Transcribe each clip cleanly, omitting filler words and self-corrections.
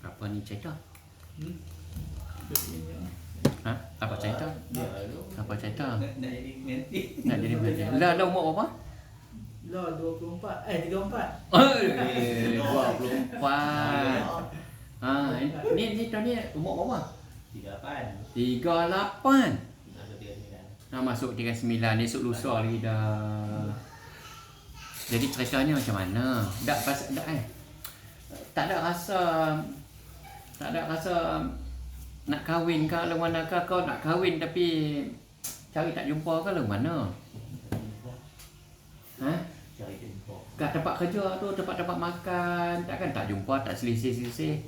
Apa ni cerita? Hmm. Ha? Apa cerita? Apa cerita? Nak jadi nanti. Nak jadi manager. Lah umur berapa? Lah 24. 34. Eh, 24. Ah, ni tahun ni umur berapa? 38. Nak masuk 39, esok lusa lagi dah. Jadi ceritanya macam mana? Tak ada rasa nak kahwin ke lalu mana ke, kau nak kahwin tapi cari tak jumpa ke lalu mana? Ha? Kat tempat kerja tu, tempat-tempat makan, takkan tak jumpa, tak selisih-selisih.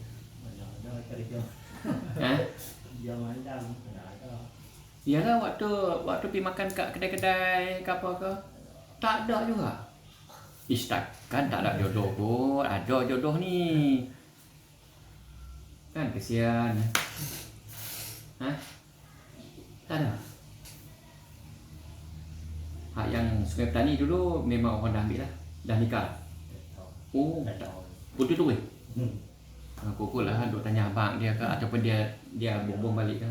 Ha? Yalah waktu pergi makan kat kedai-kedai ke apa ke, tak ada juga. Ish, takkan tak ada jodoh pun, ada jodoh ni. Kan kesian. Ha? Tak ada. Hak yang Sungai Petani dulu memang orang dah ambil lah. Dah nikah. Oh, tak. Putus tu weh. Aku lah duk tanya abang dia ke ataupun dia bumbung balik ke.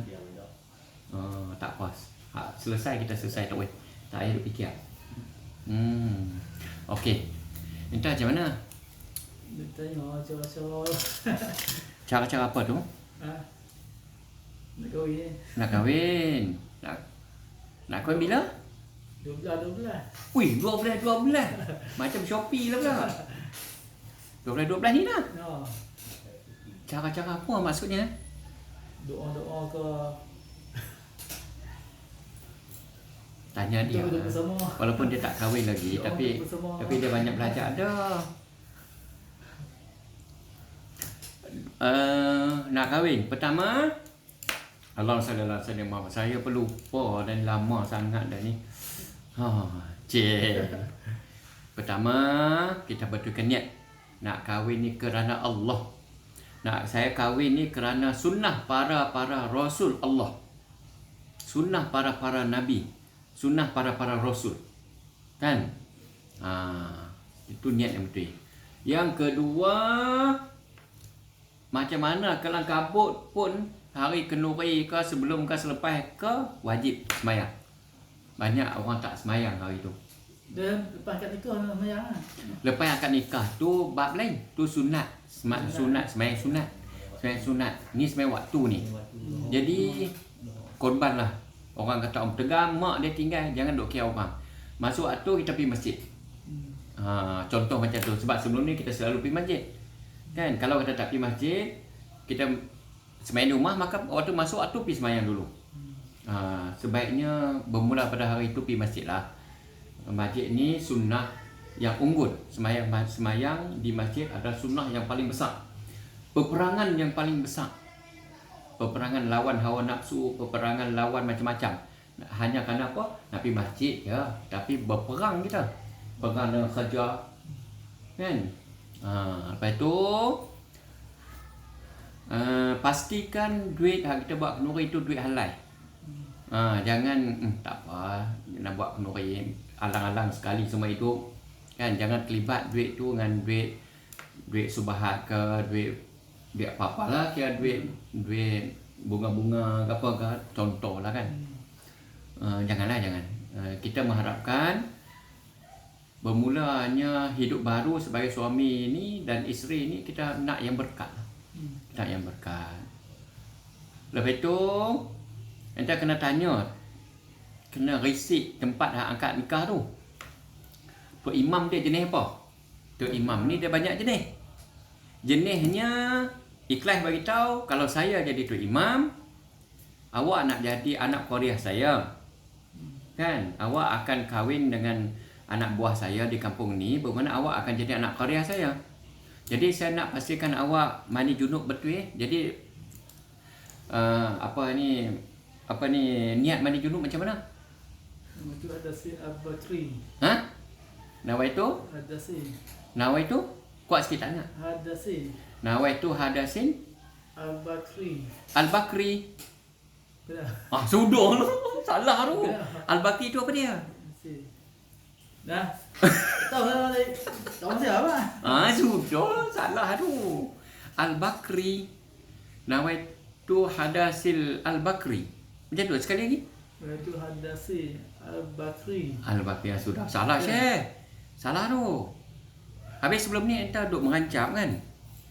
Tak puas. Hak selesai kita selesai tak weh. Tak payah duk fikir. Okey. Entah macam mana? Dia tanya cara-cara. Cara-cara apa tu? Ha? Nak kahwin. Nak kahwin. Nak kahwin bila? 12. Wih, 12. Macam Shopee lah pula. 12 ni lah. No. Cara-cara apa maksudnya? Doa-doa ke. Tanya dia. Kita bersama. Walaupun dia tak kahwin lagi, Doa tapi bersama. dia banyak belajar dah. Nak kahwin. Pertama, Allah sallallahu alaihi wasallam. Saya pelupa dan lama sangat dah ni. Pertama, kita betulkan niat. Nak kahwin ni kerana Allah. Saya kahwin ni kerana sunnah para rasul Allah. Sunnah para nabi. Sunnah para rasul. Kan? Itu niat yang betul. Yang kedua, macam mana kelang kabut pun hari kenduri ke sebelum ke selepas ke wajib semayang. Banyak orang tak semayang hari tu. Dan lepas akad nikah nak semayang lah. Lepas akad nikah tu bab lain. Tu sunat. Semayang sunat. Ni semayang waktu ni. Jadi korban lah. Orang kata orang tegang, mak dia tinggal, jangan duk kira orang. Masuk waktu kita pergi masjid. Contoh macam tu. Sebab sebelum ni kita selalu pergi masjid. Kan? Kalau kita tak pergi masjid, kita semayang di rumah, maka waktu masuk waktu pergi semayang dulu. Sebaiknya bermula pada hari itu pergi masjid lah. Masjid ni sunnah yang unggul. Semayang di masjid adalah sunnah yang paling besar. Peperangan yang paling besar. Peperangan lawan hawa nafsu, peperangan lawan macam-macam. Hanya kerana apa? Nak pergi masjid ya, tapi berperang kita. Perang dengan kerja. Kan? Lepas tu pastikan duit yang kita buat kenduri itu duit halal. Jangan tak apa nak buat kenduri alang-alang sekali semua hidup. Kan? Jangan terlibat duit tu dengan duit subahat ke duit apa-apa lah, kira duit bunga-bunga ke apa ke, contoh lah kan. Jangan. Kita mengharapkan bermulanya hidup baru sebagai suami ni dan isteri ni, kita nak yang berkat. Lepas tu anda kena tanya, kena risik tempat hak angkat nikah tu. Tok imam dia jenis apa? Tok imam ni dia banyak jenis. Jenisnya ikhlas bagi tahu, kalau saya jadi tok imam, awak nak jadi anak Korea saya. Kan? Awak akan kahwin dengan anak buah saya di kampung ni, bermakna awak akan jadi anak Korea saya. Jadi saya nak pastikan awak mandi junub betul. Jadi apa ni niat mandi junub macam mana? Itu ada sin al-Bakri. Nawaitu? Ada sin. Nawaitu? Kuat sikit tak nak? Ada sin. Nawaitu hadasin Al-Bakri. Al-Bakri. Benar. Sudah salah tu. Al-Bakri tu apa dia? Sin. Dah. Tahu lah balik. Tahu siapa? Sudah salah tu. al-Bakri. Nawaitu hadasil al-Bakri. Macam tu sekali lagi. Itu hadasi Al-Bakri. Al-Bakri sudah. Salah Syekh. Salah tu. Habis sebelum ni enta duk mengancam kan?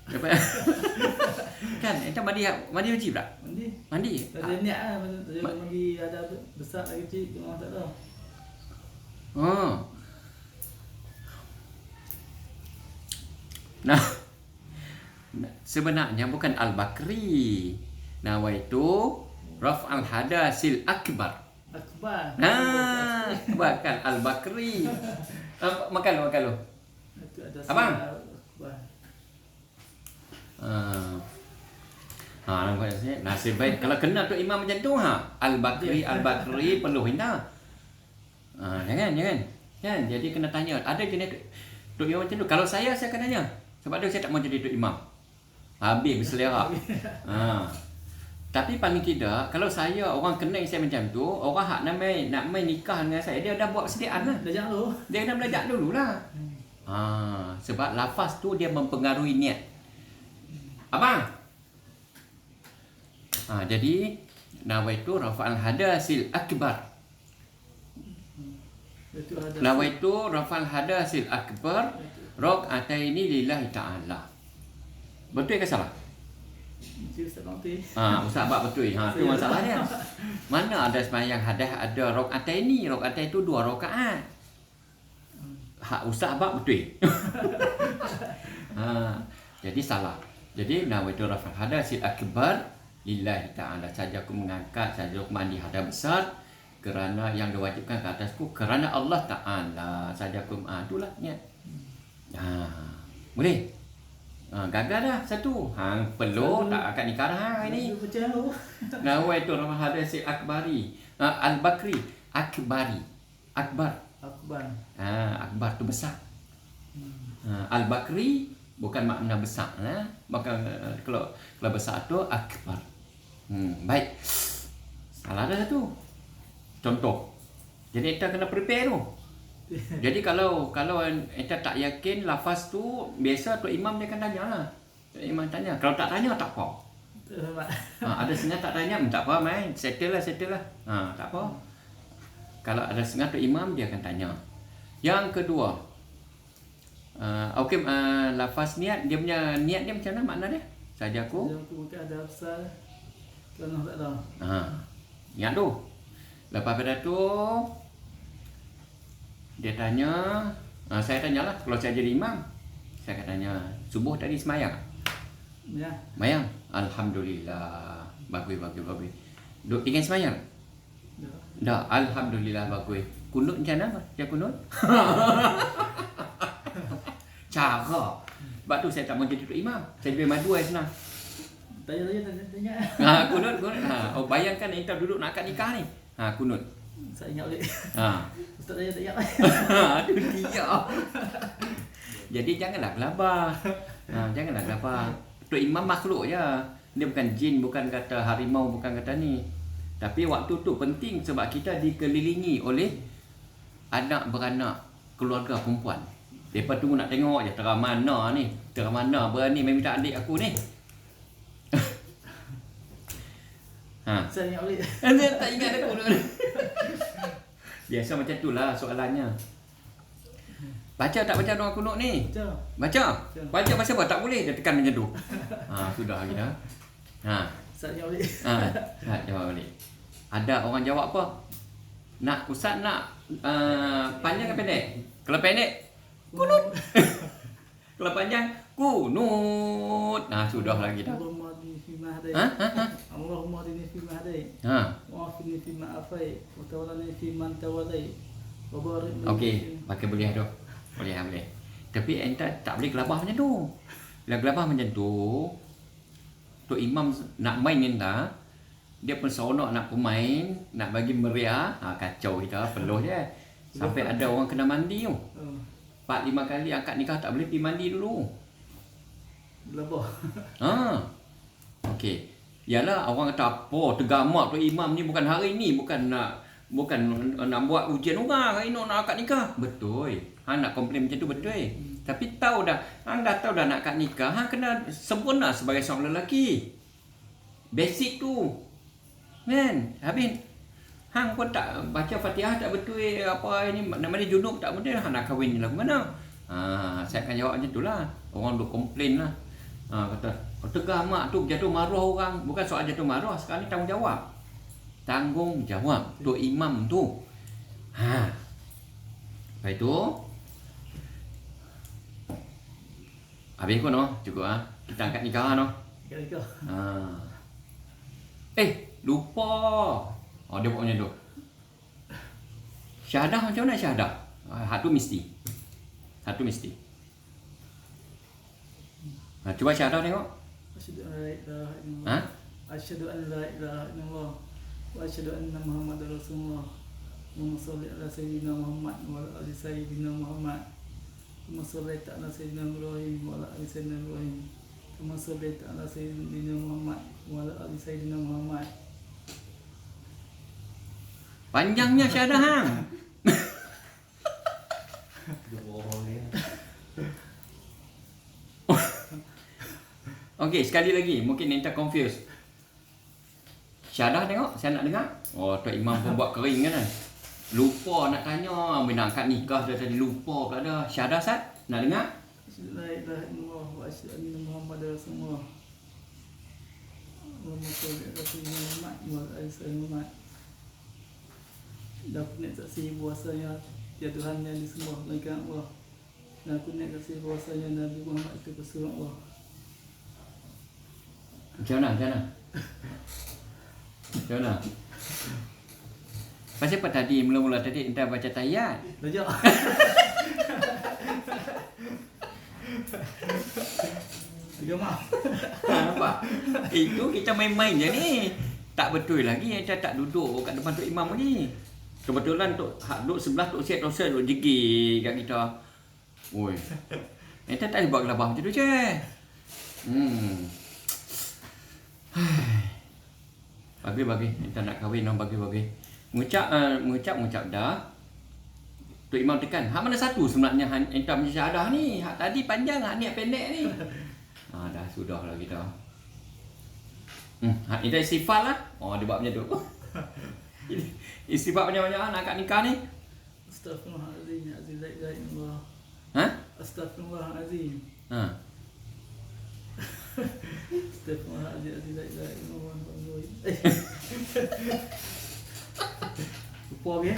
Dapat kan enta mandi wajib tak? Mandi. Mandi. Tak ada niat lah. Mandi ada besar lagi kecil. Memang tak tahu. Oh. Nah, sebenarnya bukan al-Bakri. Nawaitu raf'al hadasil akbar. Akbar. Nah, bukan al-Bakri. Makan lu. Itu ada Abang. Akbar. Nampak saya. Nasib baik kalau kena tu imam macam tu Al-Bakri perlu hinda. Jangan. Jadi kena tanya. Ada jenis tu imam macam tu. Kalau saya akan tanya. Sebab tu saya tak mau jadi tu imam. Habis berselerak. Tapi paling tidak, kalau saya orang kenal saya macam tu, orang nak main nikah dengan saya, dia dah buat persediaan lah. Belajar dulu. Dia kena belajar dulu lah. Sebab lafaz tu dia mempengaruhi niat. Abang? Jadi nawaitu rafa'al hadasil akbar. Nawaitu rafa'al hadasil akbar rak'ataini lillahi ta'ala. Betul ke salah? Ustaz Bakti. Ustaz Abang betul. Tu masalahnya. Mana ada sembahyang hadas ada rak'ataini. Rak'atain itu 2 rakaat. Ustaz Abang betul. Jadi salah. Jadi nawaitu rafa'al hadasil akbar lillahi ta'ala. Saja aku mengangkat, saja aku mandi hadas besar kerana yang diwajibkan ke atasku kerana Allah Ta'ala. Saja aku itulah niat. Boleh? Gagal dah satu. Perlu tak akan nikah dah ini. Nawaitu rafa'al hadasil akbari. Al-Bakri akbari. Akbar. Akbar tu besar. Al-Bakri bukan makna besar lah. Maka kalau besar tu akbar. Baik. Salah dah satu. Contoh. Jadi kita kena prepare tu. Jadi kalau kita tak yakin lafaz tu, biasa tu imam dia akan tanya lah. Imam tanya. Kalau tak tanya tak apa. Ada setengah tak tanya, tak apa main. Settle lah. Tak apa. Kalau ada setengah tu imam dia akan tanya. Yang kedua. Lafaz niat, dia punya niat dia macam mana makna dia? Saja aku bukan ada besar. Kerana tak tahu. Ingat tu. Lepas pada tu dia tanya, saya tanyalah kalau saya jadi imam, saya akan tanya, subuh tadi semayang? Ya. Semayang? Alhamdulillah. Bagus. Duk tinggal semayang? Dah, alhamdulillah bagus. Kunut macam mana? Dia kunut? Cara. Sebab tu saya tak mau jadi tu imam. Saya lebih madu senang. Tanya. Kunut. Bayangkan kita duduk nak akad nikah ni. Kunut. Saya ingat balik. Ustaz saya tak ingat. Aduh dia. Jadi janganlah gelabah. Tu imam makhluk je. Dia bukan jin, bukan kata harimau, bukan kata ni. Tapi waktu tu penting sebab kita dikelilingi oleh anak beranak keluarga perempuan. Lepas tu nak tengok je terang mana ni. Terang mana berani main minta adik aku ni. Saya ingat balik. Dia tak ingat aku. Biasa macam tu lah soalannya. Baca tak baca doa kunut ni? Baca pasal apa? Tak boleh dia tekan macam tu. Sudah lagi dah. Saya ingat balik. Jawab balik. Ada orang jawab apa? Nak Ustaz nak panjang ke pendek? Kalau pendek kunut. Kalau panjang kunut. Sudah lagi dah. Allahumma dini fi ma hadai. Wa'afini fi ma afai. Wa tawallani fi man tawallai. Wa barik li. Okey, pakai boleh tu. Boleh. Tapi enta tak boleh gelabah macam tu. Bila gelabah macam tu, tu imam nak main enta, dia pun seronok nak pemain, nak bagi meriah, kacau kita peluh je. Sampai ada orang kena mandi tu. 4-5 kali akad nikah tak boleh pergi mandi dulu. Gelabah. Okey. Yalah orang kata apa tegamak tu imam ni bukan hari ni, bukan nak buat ujian orang hari ni nak akad nikah. Betul. Nak komplain macam tu betul. Tapi tahu dah, hang dah tahu dah nak akad nikah, hang kena sempurna sebagai seorang lelaki. Basic tu. Kan? Habis hang pun tak baca Fatihah tak betul apa ini nama dia junub tak betul, hang nak kahwin ni lah mana? Saya akan jawab macam itulah. Orang duk komplain lah. Kata, tegah mak tu jatuh marah orang. Bukan soal jatuh marah, sekarang ni tanggungjawab. Tanggungjawab tu imam tu. Lepas itu habis pun cukup kita angkat nikah Nikah. Lupa. Dia buat macam tu. Syahadah macam mana syahadah? Satu mesti. Cuba syahadah tengok. Asyhadu an la ilaha illallah. Asyhadu an la ilaha illallah. Wa asyhadu anna Muhammadar Rasulullah. Allahumma shalli ala sayyidina Muhammad wa ala ali sayyidina Muhammad. Kama shallaita ala sayyidina Ibrahim wa ala ali sayyidina Ibrahim. Kama shallaita ala sayyidina Muhammad wa ala ali sayyidina Muhammad. Panjangnya syahadah hang. Okey, sekali lagi. Mungkin enta confused. Syahadah tengok, saya nak dengar. Tok imam pun buat kering kan. Lupa nak tanya, nak angkat nikah dah tadi lupa pula dah. Syahadah Sat, nak dengar? Asyhadu la ilaha illallah wa asyhadu anna Muhammadar Rasulullah. Allahumma shalli ala sayyidina Muhammad wa ala ali sayyidina Muhammad. Dan aku nak saksi bahawasanya tiada Tuhan yang disembah melainkan Allah. Dan aku nak saksi bahawasanya Nabi Muhammad itu pesuruh Allah. Macam mana? Pasal apa tadi, mula-mula tadi enta baca tahiyat? Belajar. Maaf. Nampak? Itu kita main-main je ni. Tak betul lagi, enta tak duduk kat depan Tok Imam lagi. Kebetulan duduk sebelah Tok Syed duduk jegi kat kita. Oi. Enta tak boleh buat gelabah macam tu je. Bagi. Enta nak kahwin bagi. Mengucap dah. Tok Imam tekan. Hak mana satu sebenarnya enta punya syahadah ni? Hak tadi panjang, hak ni hak pendek ni. Dah sudahlah kita. Enta istighfar lah. Dia buat macam tu. Istighfar banyak-banyak nak akad nikah ni. Astaghfirullahalazim, la ilaha illallah. Astaghfirullahalazim. Astaghfirullahalazim, la ilaha illallah. Lupa dia.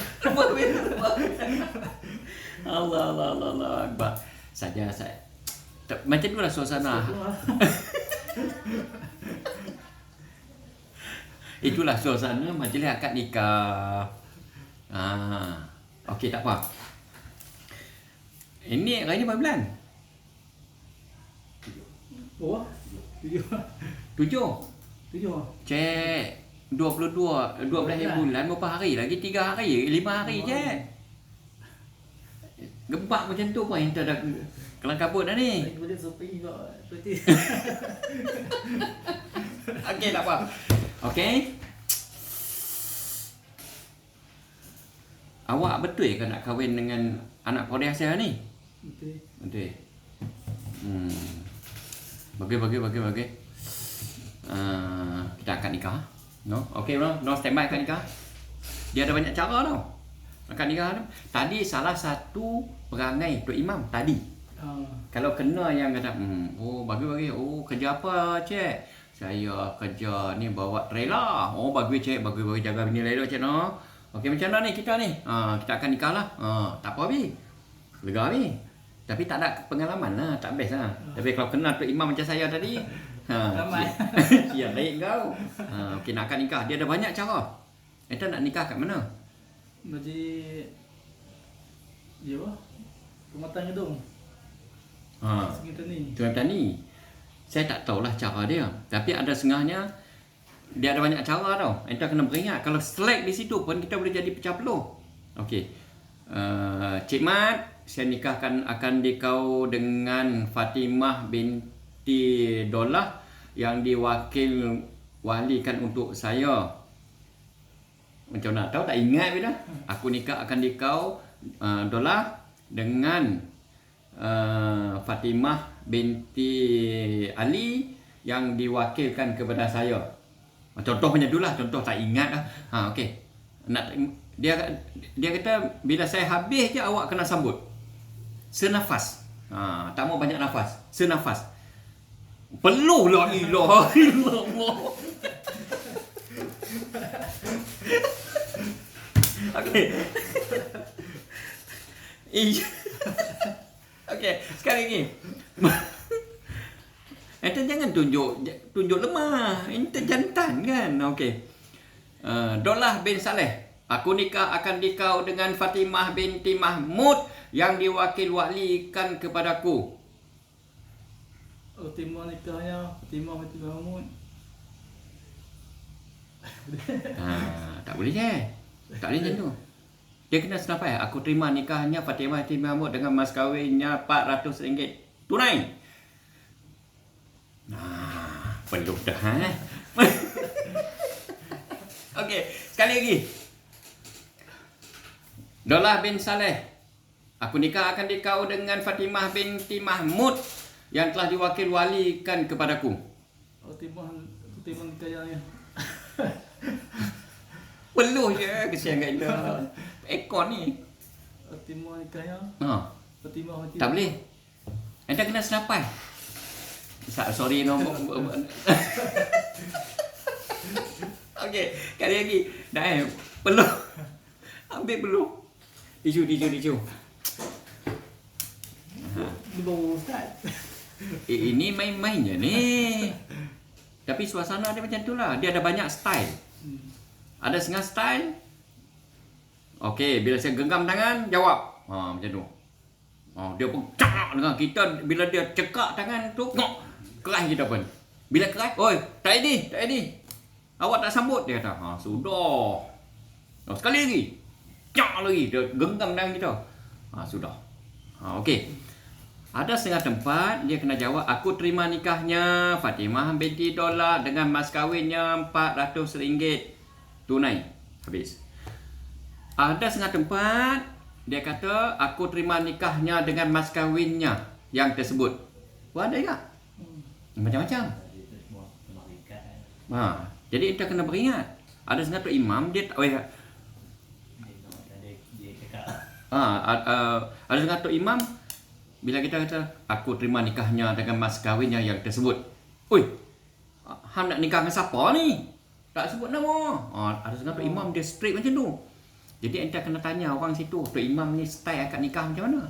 Allah Akbar. Saja saya. Macam itulah suasana. Itulah suasana majlis akad nikah. Okey, tak apa. Ini hari ni berapa bulan? 7. Cek. 12 bulan berapa hari lagi? 3 hari, 5 hari je. Gempak macam tu pun enta dah kelang kabut dah ni. Boleh sopi juga. Okey, tak apa. Okey. Awak betul ke nak kahwin dengan anak Korea saya ni? Betul. Bagi. Kita akan nikah. No? Okey, no standby akan nikah. Dia ada banyak cara tau. Akan nikah tu. Tadi salah satu perangai Tok Imam tadi. Kalau kena yang kata, bagi. Kerja apa, cik? Saya kerja ni bawa trailer. Bagi cik, bagi jaga bini lain cik no. Okey, macam mana ni kita ni? Kita akan nikah lah. Tak apa Abi. Lega Abi. Tapi tak ada pengalaman lah, tak best lah. Tapi kalau kena Tok Imam macam saya tadi, baik kau. Okey, nak akan nikah. Dia ada banyak cara. Enta nak nikah kat mana? Jadi Pematang Gedung. Sungai Petani. Saya tak tahulah cara dia. Tapi ada setengahnya dia ada banyak cara tau. Enta kena beringat. Kalau select di situ pun kita boleh jadi pecah peluh. Okey. Cik Mat, saya nikahkan akan dikau dengan Fatimah binti Dolah yang diwakil walikan untuk saya. Macam nak tahu tak ingat bila? Aku nikah akan dikau Dolah dengan Fatimah binti Ali yang diwakilkan kepada saya. Contohnya dululah, contoh tak ingat lah. Okey. Dia kata bila saya habis je awak kena sambut. Senafas. Tak mau banyak nafas. Senafas. Peluh la ilaha illallah. Okey. Okey, sekali lagi. Ente jangan tunjuk lemah. Ente jantan kan. Okey. Dolah bin Saleh. Aku nikah akan dikau dengan Fatimah binti Mahmud yang diwakil-walikan kepadaku. Fatimah nikahnya Fatimah binti Mahmud. Tak boleh je. Tak boleh macam tu. Dia kena senafai. Aku terima nikahnya Fatimah binti Mahmud dengan mas kahwinnya RM400 tunai. Perlu dah. Okey, sekali lagi. Dolah bin Saleh. Aku nikah akan dikau dengan Fatimah binti Mahmud yang telah diwakil-walikan kepadaku. Fatimah nikahnya. Perlu je kesian kat dia. Ekor ni. Fatimah nikahnya. Fatimah binti. Tak boleh. Anda kena senapai. Sorry no. Okey, kali lagi. Dah perlu. Ambil perlu. Tisu. Di bawah Ustaz. Ini main-main je ni. Tapi suasana dia macam tu lah. Dia ada banyak style. Ada setengah style. Okey, bila saya genggam tangan, jawab. Macam tu. Dia pun cak dengan kita. Bila dia cekak tangan tu, keras kita pun. Bila keras, oi, tak ini. Awak tak sambut. Dia kata, sudah. Sekali lagi. Cak lagi. Dia genggam tangan kita. Sudah. Okey. Ada setengah tempat dia kena jawab, aku terima nikahnya Fatimah binti Dolah dengan mas kahwinnya RM400 tunai. Habis. Ada setengah tempat dia kata, aku terima nikahnya dengan mas kahwinnya yang tersebut. Ada tak? Macam-macam. Jadi kita kena beringat. Ada setengah tu imam dia ada setengah tu imam. Bila kita kata, aku terima nikahnya dengan mas kahwinnya yang tersebut. Oi, hang nak nikah dengan siapa ni? Tak sebut nama. Ada setengah tu imam dia straight macam tu. Jadi anda kena tanya orang situ, tu imam ni style akad nikah macam mana?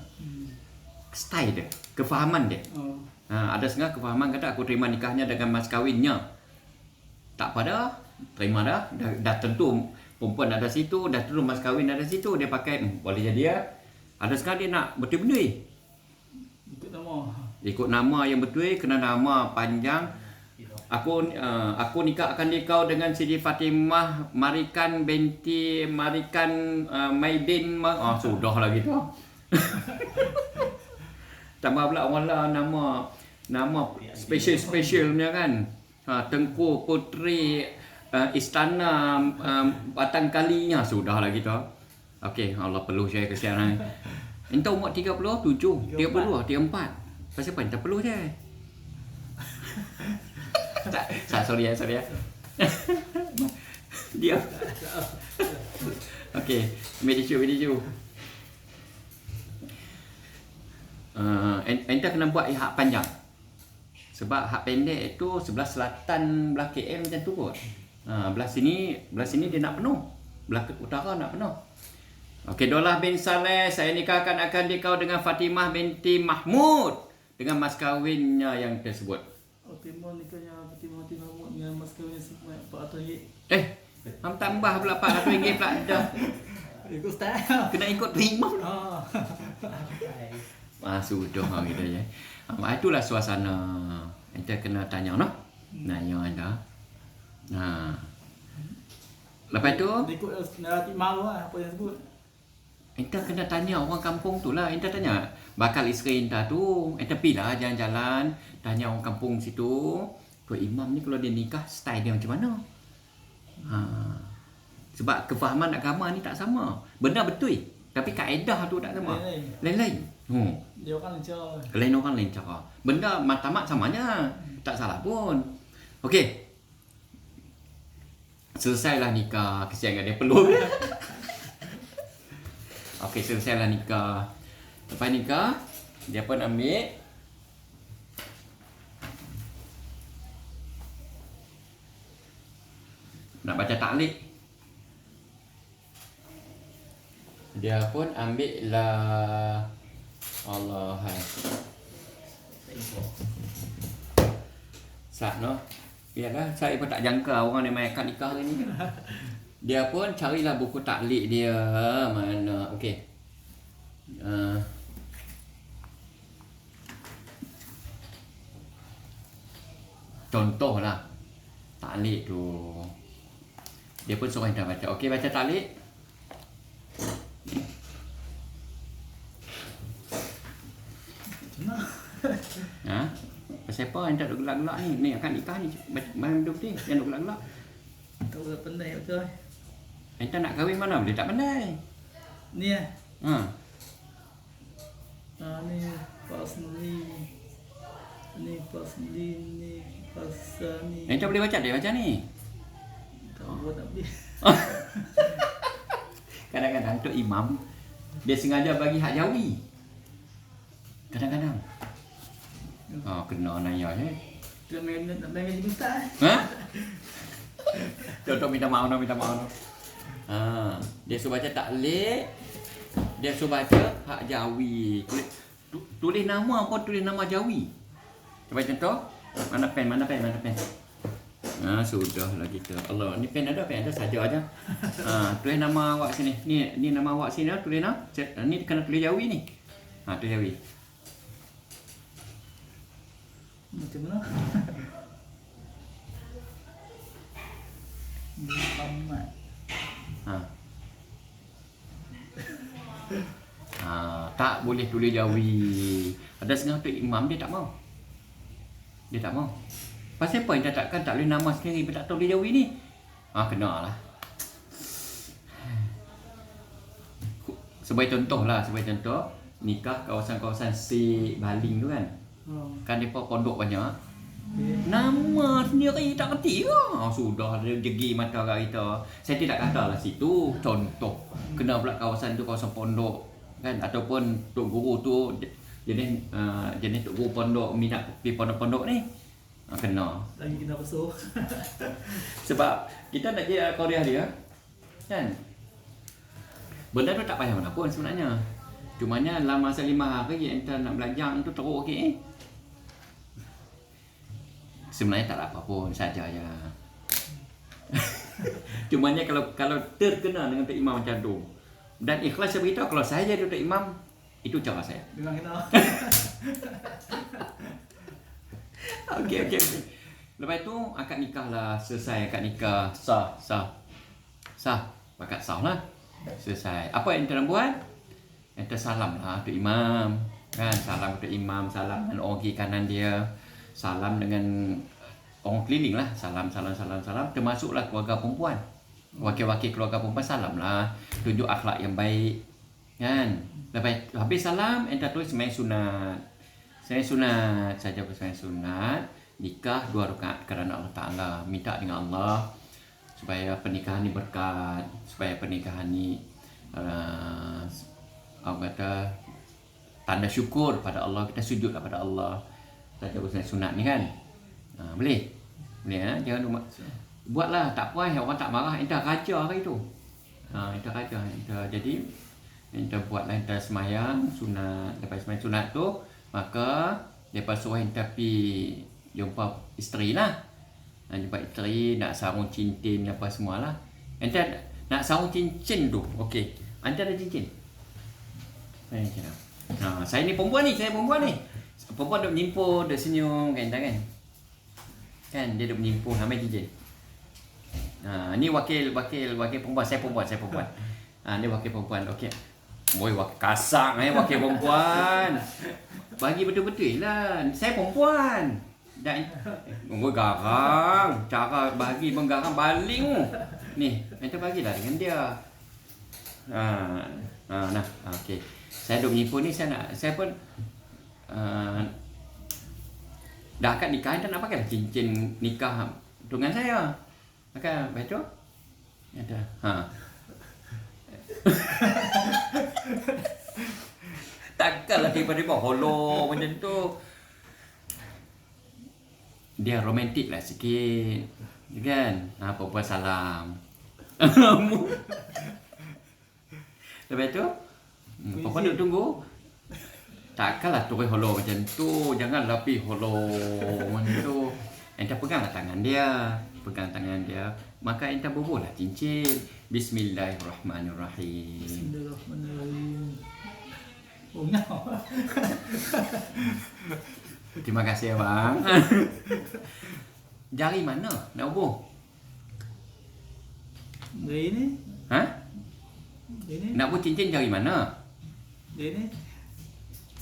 Style dia, kefahaman dia. Ada setengah kefahaman kata, aku terima nikahnya dengan mas kahwinnya. Tak pada, terima dah tentu. Perempuan ada situ, dah tentu mas kahwin ada situ. Dia pakai, boleh jadi ya. Ada setengah dia nak betul-betul. Ikut nama yang betul, kena nama panjang. Aku nikah akan dikau dengan Siti Fatimah Marikan binti Marikan Maidin. Sudah lah gitu. Tambah pula wala nama special punya kan. Tengku Putri Istana Batang Kalinya. Sudah lah gitu. Okey, Allah perlu saya kesian. Entah umur 37, 32, 34. Pasal apa? Tak perlu je. Sorry ya. Dia. Okey, medicu. Enta kena buat hak panjang. Sebab hak pendek itu sebelah selatan, belah KL macam tu kot. Belah sini dia nak penuh. Belah utara nak penuh. Okey, Dolah bin Saleh, saya nikahkan akan dikau dengan Fatimah binti Mahmud dengan mas kahwinnya yang tersebut. Fatimah nikahnya Fatimah binti Mahmud dengan mas kahwinnya RM400. Ham tambah pula RM400 pula dah. Ikut Ustaz. Kena ikut imam. Sudah gitu je. Itulah suasana. Anda kena tanya noh. Nanya anda. Lepas tu ikut narasi malu apa yang sebut. Enta kena tanya orang kampung tu lah. Enta tanya bakal isteri enta tu. Enta pergilah jalan-jalan. Tanya orang kampung situ. Tuan imam ni kalau dia nikah, style dia macam mana? Sebab kefahaman agama ni tak sama. Benar betul. Tapi kaedah tu tak sama. Lain. Lain-lain. Dia kan lancar. Lain orang lain cara. Benda matlamat samanya. Tak salah pun. Okey. Selesailah nikah. Kesian dia perlu. Okey, selesailah nikah. Lepas nikah, dia pun ambil nak baca taklid. Dia pun ambil lah Allah hai. Sat no. Yalah, saya pun tak jangka orang ni main akad nikah hari ni. Dia pun carilah buku taklid dia mana. Okey. Contohlah taklid tu. Dia pun suruh kita baca. Okey, baca taklid. Ha? Pasal apa yang tak duk gelak-gelak ni? Ni akad nikah ni. Main duk ni, yang duk gelak-gelak. Tak boleh pandai betul. Enta nak kahwin mana boleh tak pandai. Ni Ha. ni pasni. Ni pasni ni pasani. Enta boleh baca dia baca ni. Tak buat tak boleh. Kadang-kadang tu imam dia sengaja bagi hak jawi. Kadang-kadang. Oh, kena naya eh. Dia main minta. Ha? Contoh minta maaf. Ha, dia suruh baca taklid. Dia suruh baca hak jawi. Tulis nama apa tulis nama jawi. Cuba contoh. Mana pen? Ha, sudahlah kita. Allah, ni pen ada saja aja. Ha, tulis nama awak sini. Ni nama awak sini tulis nama. Ni kena tulis jawi ni. Ha, tulis jawi. Macam mana? Muhammad. Ha. Ha, tak boleh tulis jawi. Ada setengah tu imam dia tak mau. Pasal apa yang tak boleh nama sendiri tak tulis jawi ni? Ha, kena lah. Sebagai contoh nikah kawasan-kawasan si Baling tu kan. Kan depa pondok banyak. Nama sendiri tak kerti ke? Sudah dia jegi mata kat kita. Saya tidak katalah situ contoh. Kena pula kawasan tu kawasan pondok kan ataupun tok guru tu jenis tok guru pondok minat pergi pondok-pondok ni. Kena. Lagi kena pesuh. Sebab kita nak pergi Korea dia kan. Benda tu tak payah mana pun sebenarnya. Cumanya dalam masa 5 hari enta nak belajar tu teruk okey. Sebenarnya tak ada apa pun saja ya. Cumanya kalau terkena dengan Tok Imam macam tu dan ikhlas saya beritahu kalau saya jadi Tok Imam itu cara saya. Memang kita. Okey. Lepas tu akad nikah lah selesai akad nikah sah. Akad sah lah. Selesai. Apa yang enta nak buat? Enta salam lah Tok Imam. Kan salam Tok Imam, salam dengan orang kiri kanan dia. Salam dengan orang keliling lah. Salam. Termasuklah keluarga perempuan. Wakil-wakil keluarga perempuan salam lah. Tunjuk akhlak yang baik. Kan? Lepas habis salam, enta tulis sembahyang sunat. Sembahyang sunat. Nikah 2 rakaat kerana Allah Ta'ala. Minta dengan Allah supaya pernikahan ni berkat. Supaya pernikahan ni apa kata tanda syukur pada Allah. Kita sujudlah pada Allah. Kita sembahyang sunat ni kan. Boleh ha? Jangan rumah. Buatlah, tak puas orang tak marah. Enta raja hari tu. Jadi enta buatlah enta sembahyang sunat. Lepas sembahyang sunat tu, maka depa suruh enta pi jumpa isteri lah. Jumpa isteri, nak sarung cincin apa semualah. Enta nak sarung cincin tu. Okey. Anta ada cincin? Saya ni perempuan ni. Perempuan duk menyimpuh, duk senyum kan enta kan. Kan dia duk menyimpuh sampai cincin. Ni wakil perempuan. Saya perempuan. Ni wakil perempuan. Okey. Boy kasar wakil perempuan. Bagi betul-betul lah. Saya perempuan. Dan garang. Cara bagi menggarang baling. Ni, enta bagilah dengan dia. Nah, okey. Saya duk menyimpan ni, saya pun dah akad nikah, tak nak pakai cincin nikah tunangan saya. Pakai betul? Ada. Takkanlah tiba-tiba holo macam tu. Dia romantik lah sikit. Kan? Perempuan salam. Lepas tu, perempuan duk tunggu. Takkanlah terus holo macam tu. Janganlah pergi holo macam tu. Enta peganglah tangan dia. Pegang tangan dia. Maka enta bubuhlah cincin. Bismillahirrahmanirrahim. Bismillahirrahmanirrahim. Oh, no. Terima kasih abang. Jari mana nak bubuh? Dari ni. Ini. Nak bubuh cincin jari mana? Ini.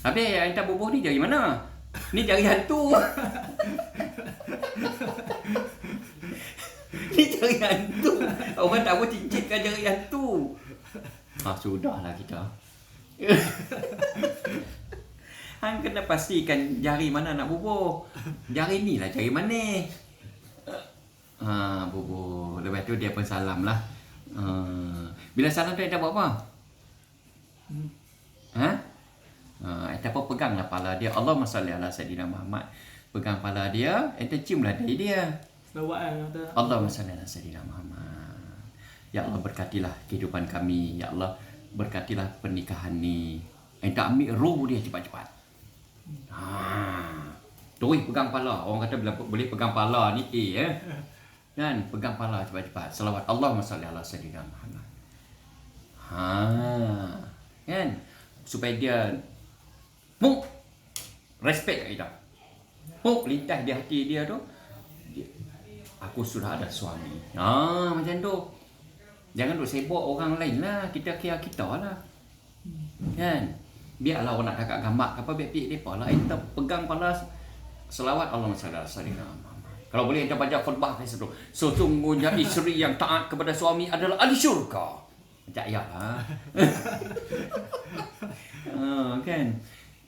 Habis enta bubuh ni jari mana? Ni jari hantu. Ni jari hantu. Orang tak bubuh cincin kan jari hantu. Sudahlah kita. Hang kena pastikan jari mana nak bubuh. Jari ni lah jari mana. Bubuh. Lepas tu dia pun salam lah. Bila salam tu enta buat apa? Enta pun peganglah kepala dia. Allahumma salli ala Sayyidina Muhammad. Pegang kepala dia, enta ciumlah dahi dia. Selawat kata. Allahumma salli ala Sayyidina Muhammad. Ya Allah, berkatilah kehidupan kami. Ya Allah, berkatilah pernikahan ni. Enta ambil roh dia cepat-cepat. Terus pegang kepala. Orang kata bila boleh pegang kepala ni kan, pegang kepala cepat-cepat. Selawat Allahumma salli ala Sayyidina Muhammad. Kan, supaya dia respect kat kita. Lintas di hati dia tu, aku sudah ada suami. Macam tu. Jangan duk sibuk orang lain lah. Kita kira kita lah. Kan? Biarlah orang nak kakak gambar apa biar pihak mereka lah. Kita pegang kepala selawat Allahumma salli ala Sayyidina Muhammad. Kalau boleh kita baca khutbah ke situ. Sesungguhnya isteri yang taat kepada suami adalah ahli syurga. Macam ayat lah. Kan?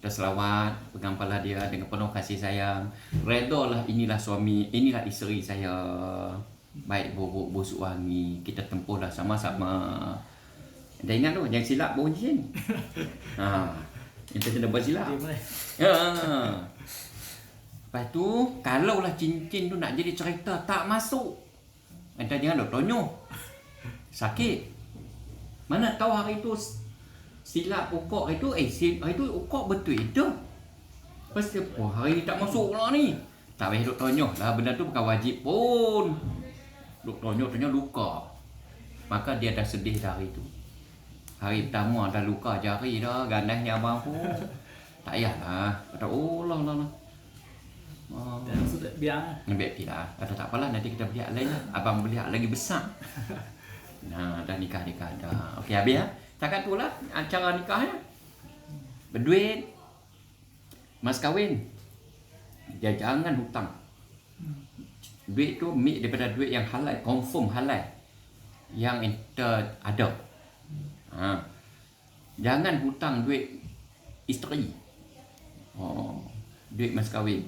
Kita selawat, pegang kepala dia dengan penuh kasih sayang. Redalah, inilah suami, inilah isteri saya. Baik buruk busuk wangi, kita tempuhlah sama-sama. Dah ingat tu, jangan silap bau cincin. Kita kena buat silap. Lepas tu, kalaulah cincin tu nak jadi cerita tak masuk, anda jangan duk tonyoh. Sakit. Mana tahu hari tu silap ukok itu, hari tu ukok betul itu. Pasti apa hari ni tak masuk pula ni. Tak payah duk tonyoh lah, benda tu bukan wajib pun. Duk tonyoh luka. Maka dia dah sedih dari tu. Hari pertama dah luka jari dah, ganasnya abang pun. Tak payahlah. Kata, lah. Sudah biar. Biar tidak. Kata tak apalah, nanti kita beli lain lah. Abang beli lagi besar. Dah nikah dah. Okey, habis lah. Takat tu lah acara nikahnya. Berduit. Mas kahwin. Dia jangan hutang. Duit tu mik daripada duit yang halal, confirm halal. Yang enter ada. Jangan hutang duit isteri. Duit mas kahwin.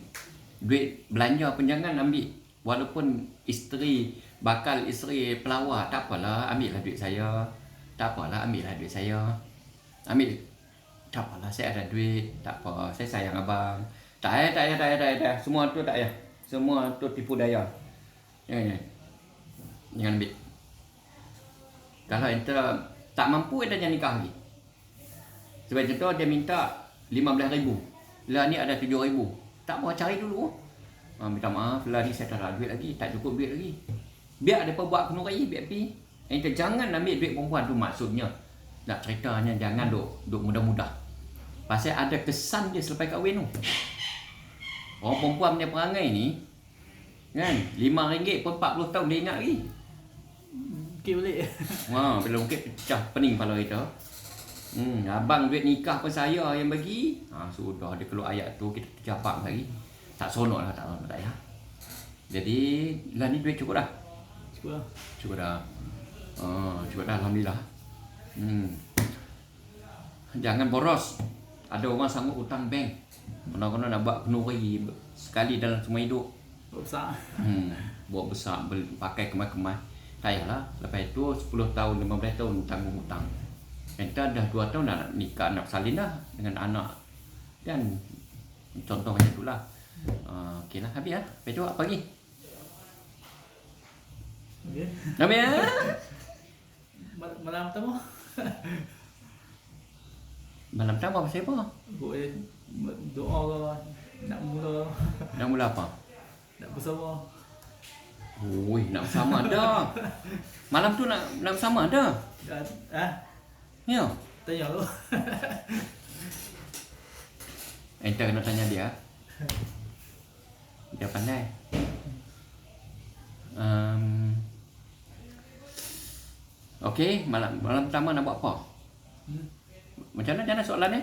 Duit belanja pun jangan ambil. Walaupun isteri, bakal isteri pelawak, tak apalah, ambillah duit saya. Tak apalah, ambillah duit saya. Ambil. Tak apalah, saya ada duit. Tak apa, saya sayang abang. Tak payah. Semua tu tak payah. Semua tu tipu daya. Jangan ambil. Kalau ente tak mampu, ente jangan nikah lagi. Sebab contoh dia minta 15,000. Lah ni ada 7,000. Tak apa, cari dulu. Minta maaf, lah ni saya tak ada duit lagi. Tak cukup duit lagi. Biar mereka buat kenuri, biar pergi. Ente jangan ambil duit perempuan tu, maksudnya. Nak ceritanya jangan duk mudah-mudah. Pasal ada kesan dia selepas kahwin tu. Orang perempuan punya perangai ni, kan, RM5 pun 40 tahun dia ingat lagi. Okey balik. Bila mungkin pecah pening kepala kita. Abang duit nikah pun saya yang bagi. Sudah dia keluar ayat tu, kita tercapak lagi. Tak sonok lah, tak ya. Jadi lah ni duit cukup dah. Cukup dah. Cukup dah, alhamdulillah. Jangan boros. Ada orang sanggup hutang bank. Kena-kena nak buat kenduri sekali dalam semua hidup. Besar. Buat besar, pakai kemas-kemas. Tak payahlah. Lepas itu 10 tahun, 15 tahun tanggung hutang. Kita dah 2 tahun nak nikah, nak salin dah dengan anak. Dan contoh macam itulah. Okey lah, habis lah. Lepas itu apa lagi? Okey. Habis lah. Malam pertama. Malam pertama pasal apa? Boleh doa ke, nak mula, Nak mula apa? nak bersama. Oi, nak bersama dah. Malam tu nak bersama dah. Dan, Ya. tanya tu. Enta kena tanya dia. Dia pandai. Okey, malam pertama nak buat apa? Macam mana soalan ni?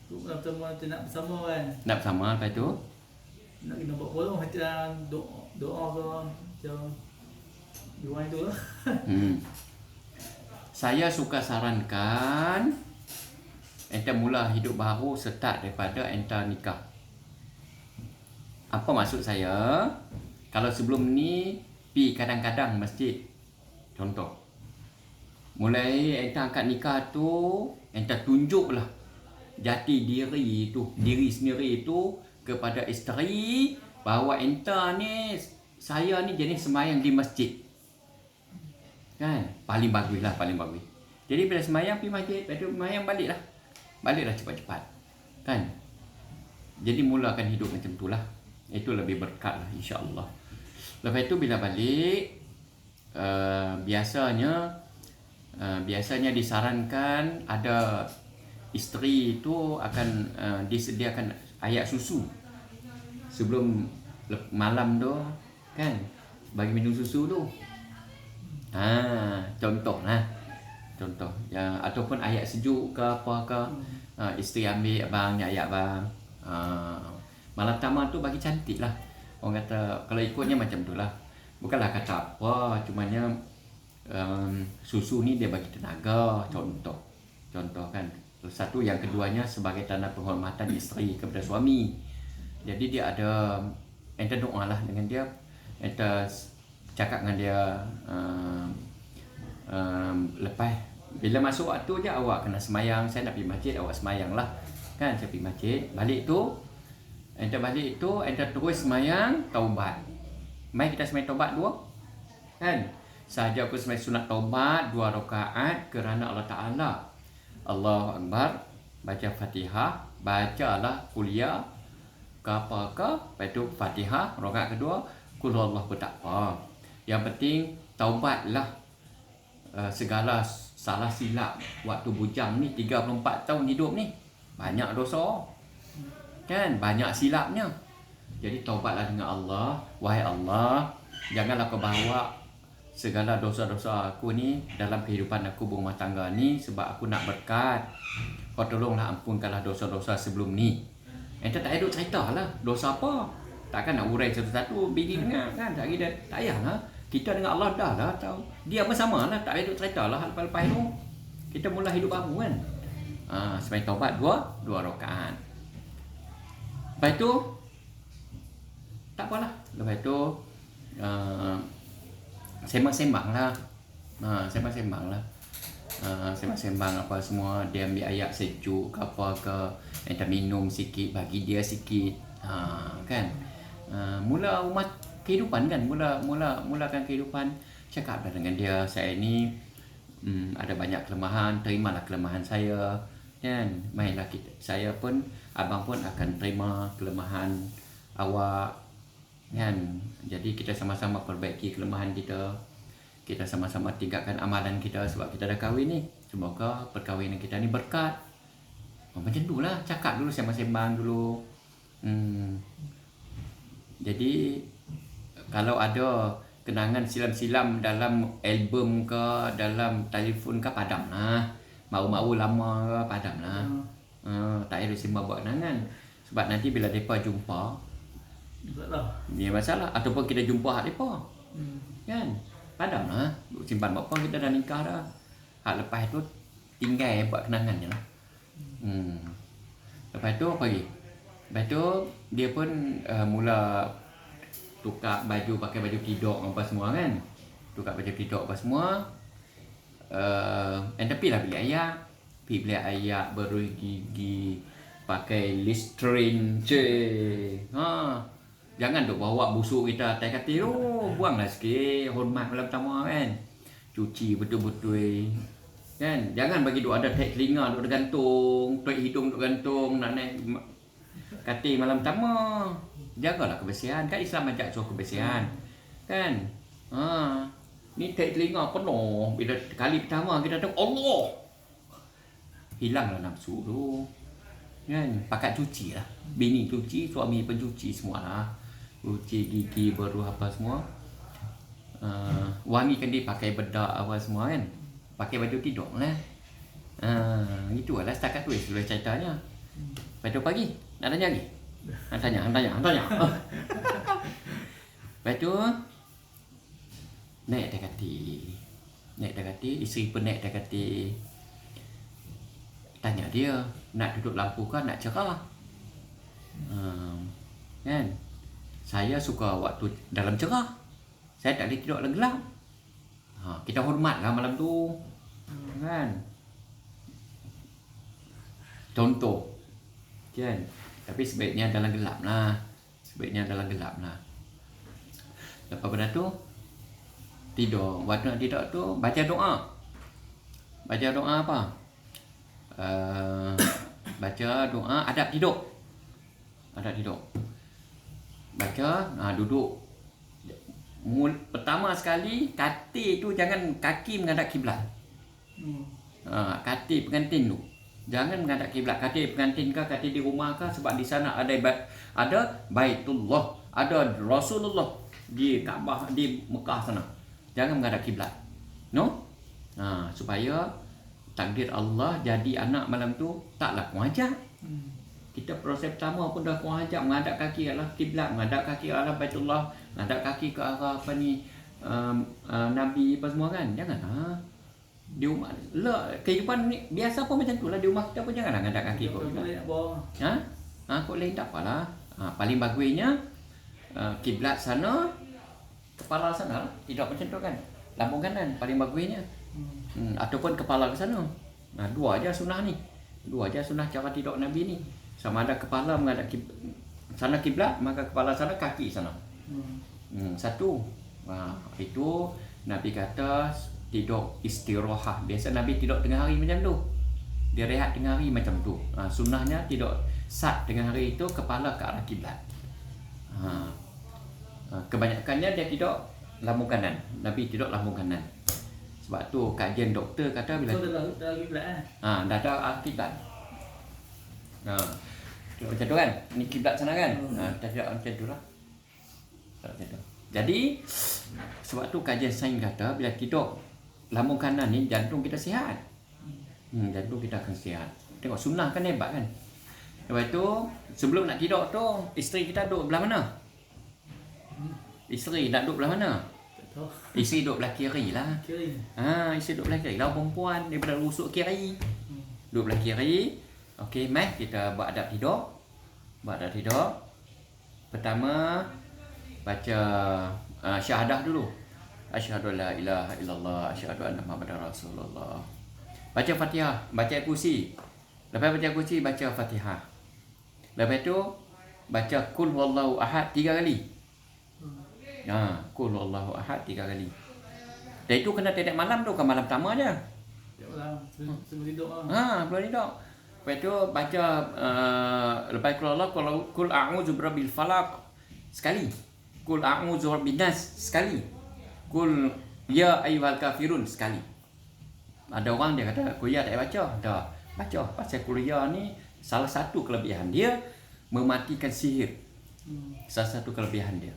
Tu malam pertama kita nak bersama kan. Nak bersama lepas tu? Nak kena buat apa macam doa ke, macam doa itu lah. Saya suka sarankan enta mula hidup baru start daripada enta nikah. Apa maksud saya? Kalau sebelum ni pi kadang-kadang masjid. Contoh. Mulai enta angkat nikah tu, enta tunjuklah jati diri itu, diri sendiri itu kepada isteri bahawa enta ni, saya ni jenis sembahyang di masjid. Kan? Paling baguslah, paling bagus. Jadi bila sembahyang pergi masjid, lepas tu sembahyang baliklah. Baliklah cepat-cepat. Kan? Jadi mulakan hidup macam itulah. Itu lebih berkat lah, insya-Allah. Lepas tu bila balik, biasanya disarankan ada isteri itu akan disediakan air susu sebelum malam tu, kan, bagi minum susu tu. Contoh ya, ataupun ayat sejuk ke apa ke, isteri ambil abang, ayat abang. Malam pertama tu bagi cantik lah. Orang kata kalau ikutnya macam tu lah. Bukanlah kata apa, cumanya susu ni dia bagi tenaga. Contoh kan. Satu, yang keduanya sebagai tanda penghormatan isteri kepada suami. Jadi dia ada, enta doa lah dengan dia, enta cakap dengan dia, lepas bila masuk waktu je awak kena semayang. Saya nak pergi masjid, awak semayang lah. Kan, saya pergi masjid. Balik tu enta terus semayang taubat. Mai kita semayang taubat 2. Kan? Sahaja aku semayang sunat taubat 2 rakaat kerana Allah Ta'ala. Allahu Akbar, baca Fatihah, bacalah kuliah ke apa ke, lepas tu Fatihah, rakaat kedua Qul huwallahu pun tak apa. Yang penting taubatlah segala salah silap waktu bujang ni. 34 tahun hidup ni, banyak dosa, kan, banyak silapnya. Jadi taubatlah dengan Allah. Wahai Allah, janganlah kau bawa segala dosa-dosa aku ni dalam kehidupan aku berumah tangga ni, sebab aku nak berkat. Kau tolonglah ampunkanlah dosa-dosa sebelum ni. Enta tak ada cerita lah dosa apa. Takkan nak urai satu-satu bini dengar, kan? Tak payahlah. Kita dengan Allah dah lah tahu. Dia pun sama lah, tak ada cerita lah lepas-lepas tu. Kita mula hidup baru kan. Sembahyang taubat 2 rakaat. Lepas tu tak apalah. Lepas tu sembang-sembang lah. Sembang-sembang apa semua. Dia ambil ayat sejuk ke apa ke, enta minum sikit, bagi dia sikit. Kan, mula umat kehidupan kan, mulakan kehidupan. Cakaplah dengan dia, saya ni ada banyak kelemahan, terimalah kelemahan saya, kan. Mainlah saya pun, abang pun akan terima kelemahan awak, kan. Jadi kita sama-sama perbaiki kelemahan kita. Kita sama-sama tingkatkan amalan kita sebab kita dah kahwin ni. Semoga perkahwinan kita ni berkat. Macam tu lah, cakap dulu, sembang-sembang dulu. Jadi kalau ada kenangan silam-silam dalam album ke, dalam telefon ke, padam lah. Mau-mau lama ke, padam lah. Tak payah sembang buat kenangan. Sebab nanti bila mereka jumpa, dia masalah. Ataupun kita jumpa hak mereka, kan, padam lah. Simpan apa, kita dah nikah dah. Hak lepas tu tinggal buat kenangan je lah. Lepas tu apa lagi? Lepas tu dia pun mula tukar baju, pakai baju tidur apa semua kan. Tukar baju tidur apa semua. Tapi lah bilik ayak. Pergi bilik ayak, baru gigi, pakai Listerine. Jangan duk bawa busuk kita atas katil tu. Buanglah sikit, hormat malam pertama kan. Cuci betul-betul. Kan? Jangan bagi duk ada taik telinga duk gantung, taik hidung duk gantung nak naik katil malam pertama. Jagalah kebersihan. Kan Islam ajak suruh kebersihan. Kan? Ni taik telinga penuh. Bila kali pertama kita tengok Allah. Hilanglah nafsu tu. Kan? Pakat cuci lah. Bini cuci, suami pun cuci semualah. Cuci gigi, baru apa semua. Wangikan dia pakai bedak apa semua kan. Pakai baju tidur lah. Itu lah setakat tu sudah ceritanya. Lepas tu pagi, nak tanya lagi? Hang tanya. Lepas tu naik atas katil, isteri pun naik atas katil. Tanya dia, nak duduk lampu ke nak cerah? Kan? Saya suka waktu dalam cerah. Saya tak boleh tidur dalam gelap. Kita hormatlah malam tu. Kan? Contoh. Kan? Tapi sebaiknya dalam gelap lah. Lepas pada tu tidur. Waktu nak tidur tu baca doa. Baca doa apa? Baca doa adab tidur. Baca, duduk. Pertama sekali katil tu jangan kaki menghadap kiblat. Katil pengantin tu jangan menghadap kiblat. Katil pengantin ke, katil di rumah ke, sebab di sana ada Baitullah, ada Rasulullah di Kaabah di Mekah sana. Jangan menghadap kiblat. Supaya takdir Allah jadi anak malam tu taklah kurang ajar. Kita proses pertama pun dah kurang ajar, menghadap kaki ke arah kiblat, menghadap kaki ke arah Baitullah, menghadap kaki ke arah Nabi apa semua kan. Janganlah. Di rumah kehidupan ni biasa pun macam tu lah. Di rumah kita pun janganlah menghadap kaki kau. Kau lain tak apalah. Paling bagusnya kiblat sana, kepala sana lah. Tidak macam tu kan. Lambung kanan paling bagusnya. Ataupun kepala ke sana. Dua aja sunnah ni. Dua aja sunnah cara tidur Nabi ni. Sama ada kepala menghadap sana kiblat, maka kepala sana, kaki sana. Satu. Itu Nabi kata tidur istirahat. Biasa Nabi tidur tengah hari macam tu. Dia rehat tengah hari macam tu. Sunnahnya tidur sat tengah hari itu kepala ke arah kiblat. Kebanyakannya dia tidur lambung kanan. Nabi tidur lambung kanan. Sebab tu kajian doktor kata bila dah kiblat dah ada kiblat. Macam tu kan. Ni kiblat sana kan. Kita tidak macam tu lah. Jadi sebab tu kajian sains kata bila tidur lambung kanan ni jantung kita sihat. Jantung kita akan sihat. Tengok sunnah kan hebat kan. Lepas tu sebelum nak tidur tu isteri kita duduk belah mana? Isteri nak duduk belah mana? Isteri duduk belah kiri lah. Isteri duduk belah kiri. Kalau perempuan daripada rusuk kiri, duduk belah kiri. Okey, mari kita buat adab tidur. Pertama baca syahadah dulu. Asyhadu la ilaha illallah, asyhadu anna Muhammadar Rasulullah. Baca Fatihah, baca kursi. Lepas baca kursi, baca Fatihah. Lepas tu baca Qul huwallahu ahad 3 kali. Qul huwallahu ahad 3 kali. Dan itu kena tiap malam tu, kan malam pertama je. Tiap malam sebelum tidur sebelum tidur. Lepas tu baca lepas Qul a'udzu birabbil falaq sekali. Qul a'udzu birabbin nas sekali. Qul ya ayyuhal kafirun sekali. Ada orang dia kata kuliah tak baca. Dah baca. Pasal kuliah ni salah satu kelebihan dia mematikan sihir. Salah satu kelebihan dia.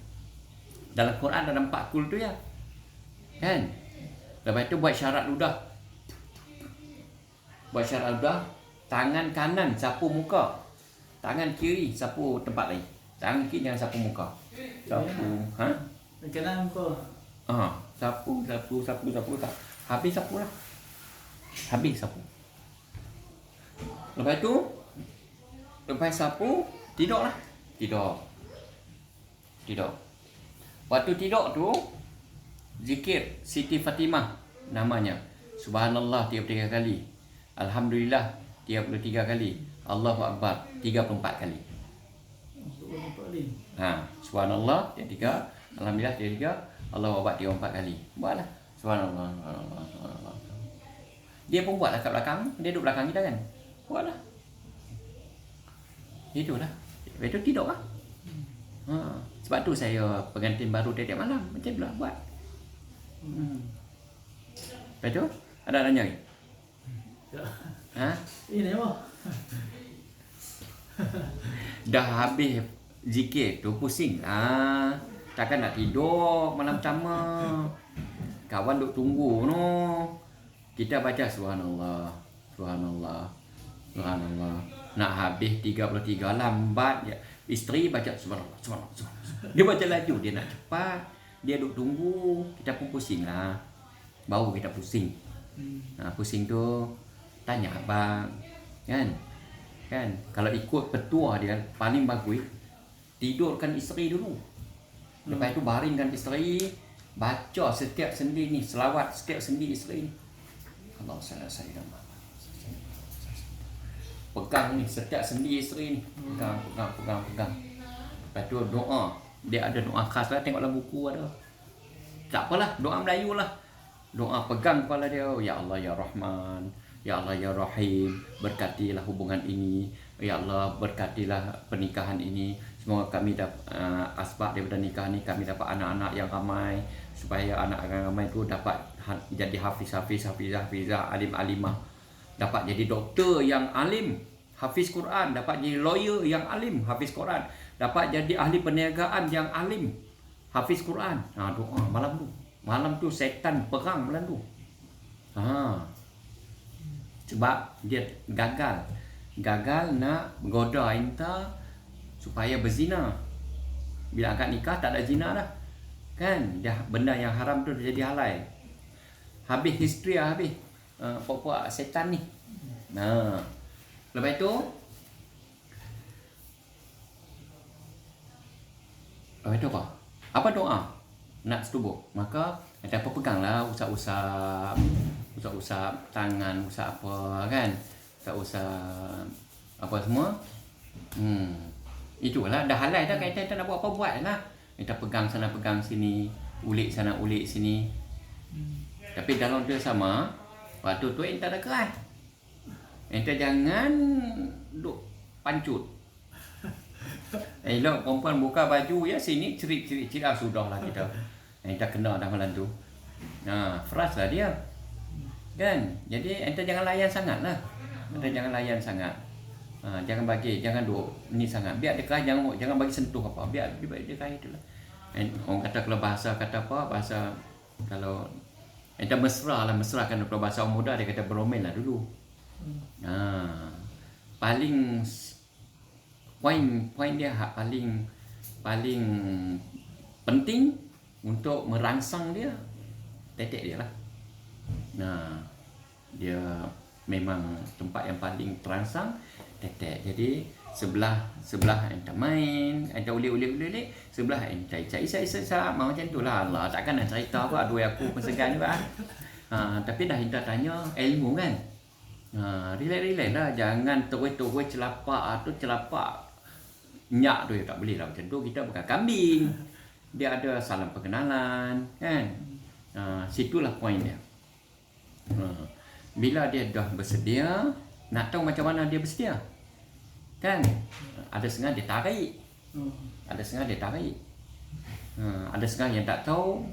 Dalam Quran ada 4 kul tu ya. Kan? Lepas tu buat syarat ludah. Tangan kanan sapu muka. Tangan kiri sapu tempat lain. Tangan kiri jangan sapu muka. Sapu. Kanan muka. Sapu. Habis sapu lah. Habis sapu. Lepas tu, lepas sapu, tidurlah. Tidur. Waktu tidur tu, zikir Siti Fatimah namanya. Subhanallah 33 kali. Alhamdulillah 33 kali. Allahu Akbar 34 kali. Subhanallah 33, Alhamdulillah 33, Allahu Akbar 34 kali. Buatlah. Subhanallah. Dia pun buatlah kat belakang. Dia duduk belakang kita kan. Buatlah. Itulah. Lepas tu tidur lah. Sebab tu saya pengantin baru tiap malam. Macam tu lah buat. Lepas tu, ada tanya lagi? Ini apa? Dah habis zikir tu pusing lah. Takkan nak tidur malam pertama. Kawan duk tunggu no. Kita baca subhanallah, subhanallah, subhanallah. Nak habis 33 lambat je. Isteri baca subhanallah, subhanallah, subhanallah. Dia baca laju, dia nak cepat. Dia duk tunggu, kita pun pusing lah. Baru kita pusing. Pusing tu tanya abang, kan? Kalau ikut petua dia paling bagus, tidurkan isteri dulu. Lepas tu baringkan isteri, baca setiap sendi ni, selawat setiap sendi isteri ni. Allah saya pegang ni setiap sendi isteri ni, pegang. Lepas tu doa, dia ada doa khas lah, tengok dalam buku ada. Tak apalah, doa Melayu lah. Doa pegang kepala dia, ya Allah ya Rahman, ya Allah ya Rahim, berkatilah hubungan ini, ya Allah berkatilah pernikahan ini, semoga kami dapat asbab daripada nikah ni, kami dapat anak-anak yang ramai, supaya anak-anak ramai tu dapat jadi hafizah, alim-alimah, dapat jadi doktor yang alim, hafiz Quran, dapat jadi lawyer yang alim, hafiz Quran, dapat jadi ahli perniagaan yang alim, hafiz Quran. Doa malam tu setan perang malam tu. Sebab dia gagal nak goda inta supaya berzina. Bila akad nikah tak ada zina dah. Kan? Dah benda yang haram tu jadi halal. Habis history lah, habis. Pokok setan ni. Lepas tu apa? Apa doa? Nak setubuh. Maka ada apa peganglah, usap-usap tangan, usap apa kan? Usap apa semua. Itulah dah halal dah, kita nak buat apa buat lah. Kita pegang sana pegang sini, ulik sana ulik sini. Tapi dalam dia sama, waktu tu enta dah keras. Enta jangan duk pancut. Elok perempuan buka baju ya sini cerit sudahlah kita. Enta kena dah malam tu. Fresh lah dia. Kan? Jadi enta jangan layan sangat lah. Enta jangan layan sangat. Jangan duk ni sangat. Biar dia keras, jangan bagi sentuh apa. Biar dia keras itulah. Orang kata kalau bahasa kata apa? Bahasa kalau enta mesra kan kalau bahasa orang muda dia kata beromen lah dulu. Paling poin dia paling penting untuk merangsang dia tetek dia lah. Dia memang tempat yang paling terangsang tetek. Jadi sebelah enta main, enta ulik, sebelah enta isa macam tu lah. Allah takkan nak cerita apa aduh aku pensegan juga. Tapi dah enta tanya ilmu kan. Relax lah, jangan terus celapak nyak tu tak boleh lah macam tu. Kita bukan kambing. Dia ada salam perkenalan kan. Situlah poin dia. Bila dia dah bersedia, nak tahu macam mana dia bersedia kan, ada setengah dia tarik, ada setengah yang tak tahu.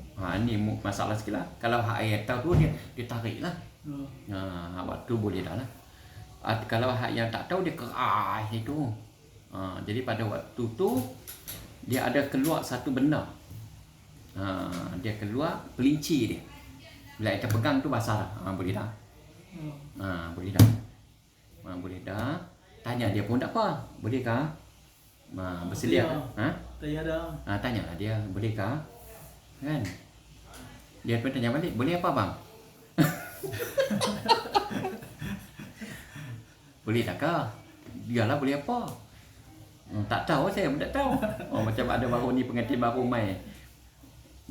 Ni masalah sikit lah. Kalau hak yang tahu tu dia tarik lah. Waktu boleh dah lah. Kalau hak yang tak tahu dia keras itu. Jadi pada waktu tu dia ada keluar satu benda. Dia keluar pelinci dia. Bila kita pegang tu basah dah. Boleh dah. Boleh dah. Tanya dia pun tak apa. Bolehkah? Bersedia kan? Tanya dah. Tanyalah dia, bolehkah? Kan? Dia pun tanya balik, boleh apa bang? Boleh tak kah? Dialah boleh apa? Tak tahu saya pun tak tahu. Macam ada baru ni pengantin baru mai.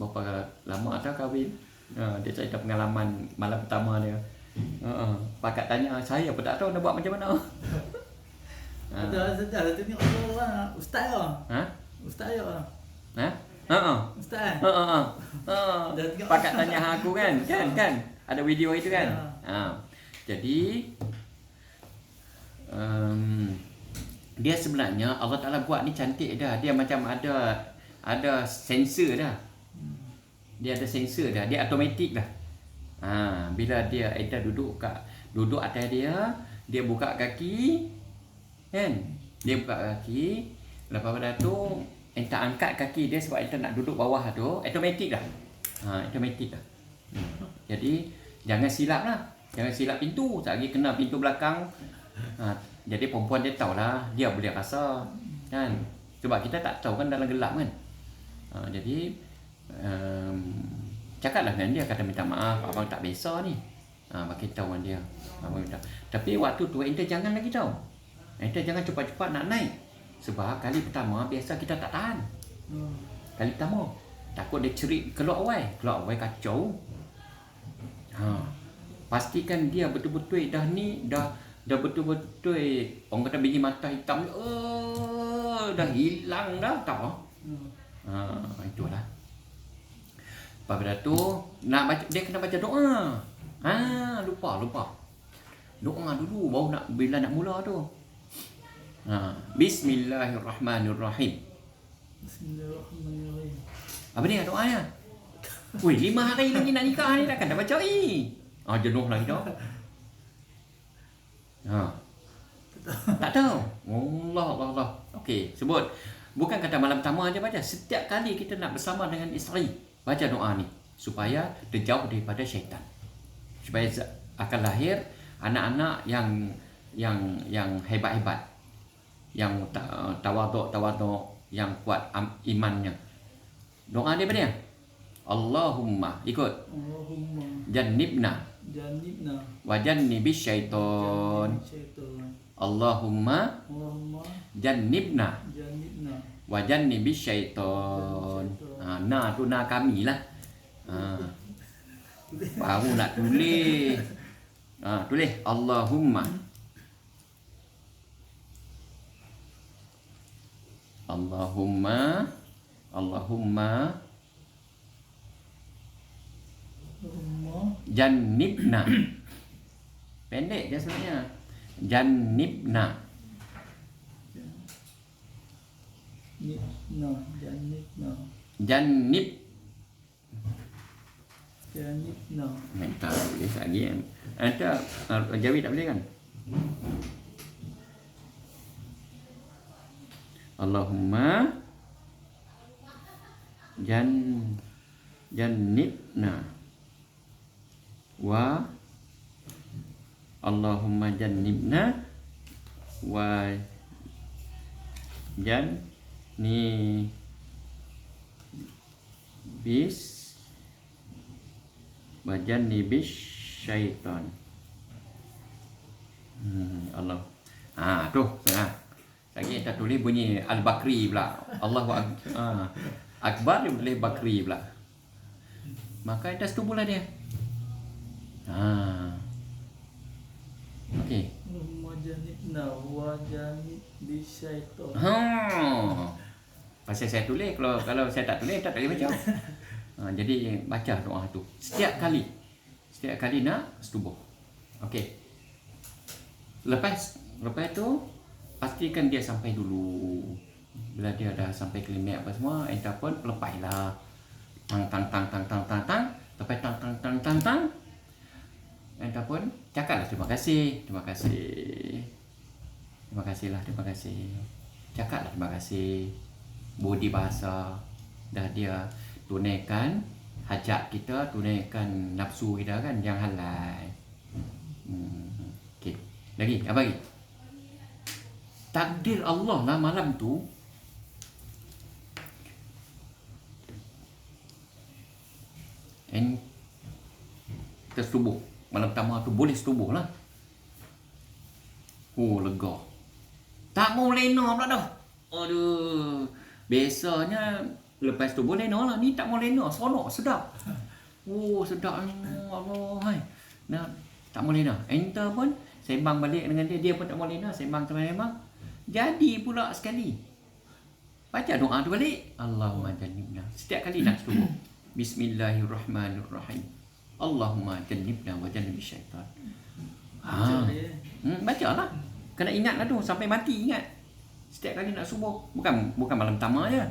Berapa lama tak kahwin. Dia cerita pengalaman malam pertama dia. Pakat tanya saya pun tak tahu nak buat macam mana. Ada tengok orang ustaz ah. Ha? Ustaz ah. Ha? Ustaz. Pakat tanya aku kan. Kan? Ada video itu kan. Jadi dia sebenarnya Allah Ta'ala buat ni cantik dah. Dia macam ada sensor dah. Dia ada sensor dah. Dia automatik dah. Bila dia duduk atas dia buka kaki kan. Dia buka kaki, lepas pada tu entah angkat kaki dia sebab entah nak duduk bawah tu, automatik dah. Automatik dah. Jadi jangan silap lah. Jangan silap pintu. Tak lagi kena pintu belakang. Jadi perempuan dia tahulah, dia boleh rasa kan. Sebab kita tak tahu kan dalam gelap kan. Jadi cakaplah dengan dia, kata minta maaf, abang tak biasa ni. Bagi tahu dengan dia. Tapi waktu tu ente jangan lagi tahu. Ente jangan cepat-cepat nak naik. Sebab kali pertama biasa kita tak tahan. Kali pertama takut dia cerit keluar awal kacau. Pastikan dia betul-betul dah betul-betul orang kata biji mata hitam dah hilang dah tak. Itulah. Pada tu nak baca, dia kena baca doa. Lupa. Doa dulu baru nak bila nak mula tu. Bismillahirrahmanirrahim. Bismillahirrahmanirrahim. Apa dia doanya? Weh, 5 hari lagi nak nikah ni takkan dah baca ni. Jenuh lah kita. Tak tahu. Allah. Okey, sebut. Bukan kata malam pertama aja baca. Setiap kali kita nak bersama dengan isteri, baca doa ni supaya terjauh daripada syaitan. Supaya akan lahir anak-anak yang hebat-hebat. Yang tawaduk, yang kuat imannya. Doa dia apa dia? Allahumma, ikut. Allahumma Jannibna wa jannibis syaiton. Allahumma jannibna wa jannibis syaiton. Na tu na kami lah. Baru nak tulis. Tulis Allahumma jannibna. Pendek je sebenarnya. Jannibna. Jannib. Minta tulis lagi. Ada Jawi tak boleh kan? Allahumma jannibna wa Allahumma jannibna wa jannibis syaitan. Allah. Tu senang. Lagi kita tulis bunyi Al-Bakri pula. Allahu Akbar dia boleh Bakri pula. Maka kita setubuhlah dia. Okey. Jannibna wa jannibis syaitan. Pasal saya tulis, kalau saya tak tulis tak boleh baca. Jadi baca doa tu setiap kali nak setubuh. Okey. Lepas tu pastikan dia sampai dulu. Bila dia dah sampai klimaks apa semua, entah pun lepaslah. Tang. Lepas tang. Entah pun cakaplah terima kasih. Terima kasih. Cakaplah terima kasih. Budi bahasa dah dia tunaikan hajat kita, tunaikan nafsu kita kan yang halal. Okey. Lagi apa lagi? Takdir Allah lah malam tu. Kita setubuh. Malam pertama tu boleh setubuh lah. Oh, lega. Tak mau lena pula dah. Aduh. Biasanya lepas tu boleh lena lah. Ni tak mau lena. Seronok, sedap. Oh, sedap. Allah. Hai. Nah, tak mau lena. Enter pun sembang balik dengan dia. Dia pun tak mau lena. Sembang. Jadi pula sekali. Baca doa tu balik. Allahumma jannibna. Setiap kali nak setubuh. Bismillahirrahmanirrahim. Allahumma jannibna wa jannibis syaitan. Baca lah. Kena ingat lah tu. Sampai mati ingat. Setiap kali nak subuh. Bukan malam pertama je.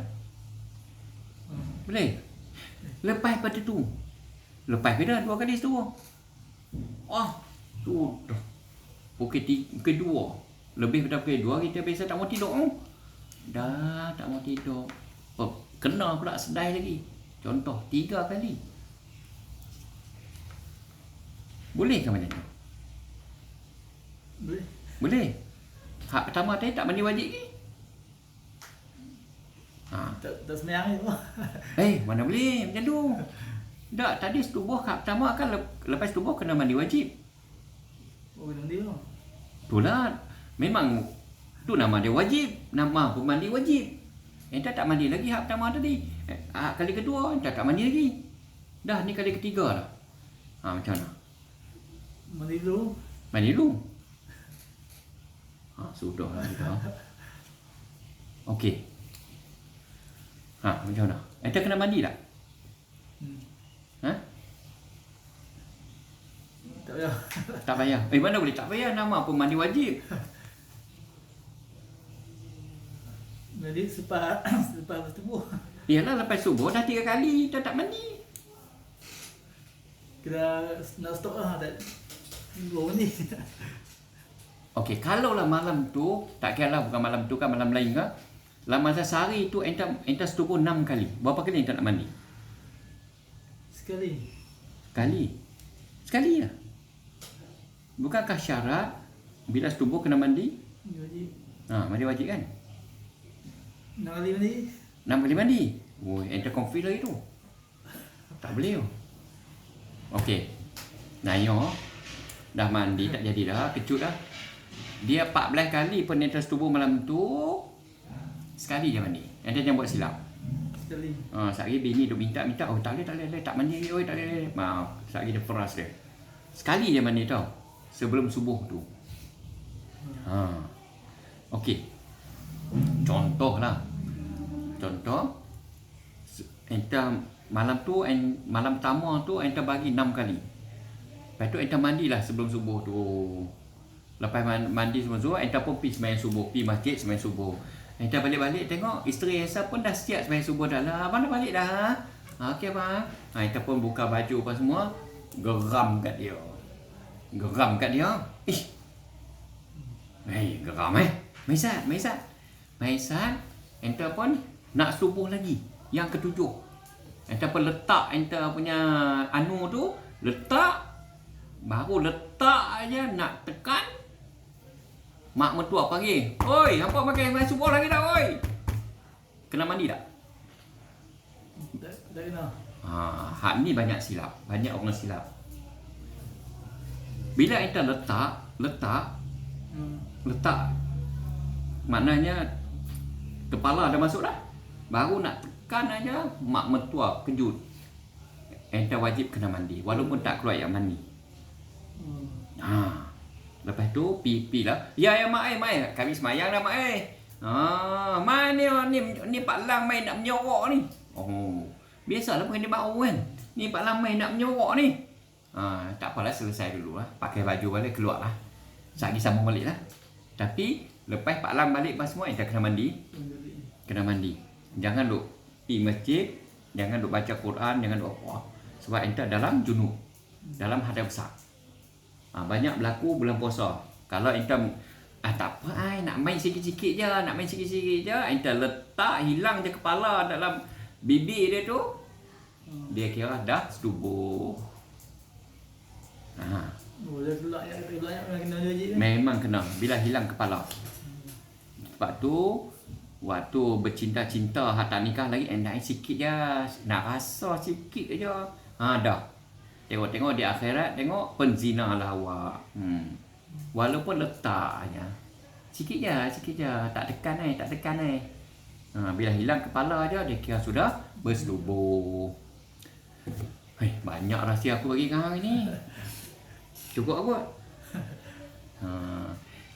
Boleh? Lepas pada tu. Lepas pada 2 kali setubuh. Sudah. Pukul 2. Lebih pada pukul 2 kita biasa tak mau tidur. Dah tak mau tidur. Kena pula sedai lagi. Contoh 3 kali. Boleh ke macam tu? Boleh. Hak pertama tadi tak mandi wajib ke? Tak semayang je. Mana boleh macam tu. Tak, tadi setubuh hak pertama kan lepas setubuh kena mandi wajib. Kena mandi lah. Itulah. Memang tu nama dia wajib. Nama pun mandi wajib. Entah tak mandi lagi hak pertama tadi. Kali kedua entah tak mandi lagi. Dah ni kali ketiga lah. Macam mana? Mandi dulu. Mandi dulu. Sudah lah kita. Okey. Macam mana? Entah kena mandi tak? Tak payah. Tak payah. Mana boleh tak payah, nama pun mandi wajib. Mandi lepas subuh. Yalah lepas subuh dah 3 kali kita tak mandi. Kena nak stop lah. Tak 2 mandi. Okey, kalau lah malam tu, tak kira lah bukan malam tu kan, malam lain ke, lah masa sehari tu entah setubuh 6 kali. Berapa kali entah nak mandi? Sekali. Sekali lah. Bukankah syarat bila setubuh kena mandi? Wajib. Mandi wajib kan? 6 kali mandi. 6 kali mandi. Entah confuse lagi tu. Tak boleh tu. Okey. Naya dah mandi tak jadi dah, kecut dah. Dia 14 kali pun entah setubuh malam tu. Sekali je mandi. Entah jangan buat silap. Sekali. Sehari bini duk minta. Tak boleh, tak mandi lagi. Tak boleh. Maaf, sehari dia peras dia. Sekali je mandi tau. Sebelum subuh tu. Okey. Contoh entah malam tu, malam pertama tu entah bagi 6 kali. Lepas tu entah mandilah sebelum subuh tu. Lepas mandi sebelum subuh, entah pun pergi sembahyang subuh, pergi masjid sembahyang subuh. Entah balik-balik tengok isteri Esa pun dah siap sembahyang subuh dah lah. Abang dah balik dah. Okey abang. Entah pun buka baju apa semua, geram kat dia. Geram Maisat. Entah pun nak subuh lagi. Yang ketujuh. Entah pun letak entah punya anu tu, letak. Baru letak aja nak tekan. Mak mertua panggil. Oi, hampa makan subuh lagi dah, oi. Kena mandi tak? Tak kena. Hak ni banyak silap. Banyak orang silap. Bila entah letak maknanya kepala dah masuk dah. Baru nak tekan aja mak mertua kejut. Entah wajib kena mandi walaupun tak keluar yang mandi. Lepas tu pipi lah. Ya mak kami semayang dah mak mak ni Pak Lang main nak menyorok ni. Biasalah pengen dia bau kan. Ni Pak Lang main nak menyorok ni. Tak apalah, selesai dulu lah. Pakai baju balik, keluar lah. Sekejap lagi sambung balik lah. Tapi lepas Pak Lang balik pas semua, kita kena mandi. Jangan duk pergi masjid, jangan duk baca Quran, jangan duk apa. Sebab enta dalam junub, dalam hadas besar. Banyak berlaku bulan puasa. Kalau enta tak apa nak main sikit-sikit je, enta letak hilang je kepala dalam bibir dia tu, dia kira dah setubuh. Memang kena bila hilang kepala. Sebab tu waktu bercinta-cinta tak nikah lagi, naik sikit je, nak rasa sikit je. Dah. Tengok di akhirat, tengok penzina lah awak. Walaupun letaknya sikit je, tak tekan bila hilang kepala aja dia kira sudah berselubung. Banyak rahsia aku bagi kau ini. Cukup apa?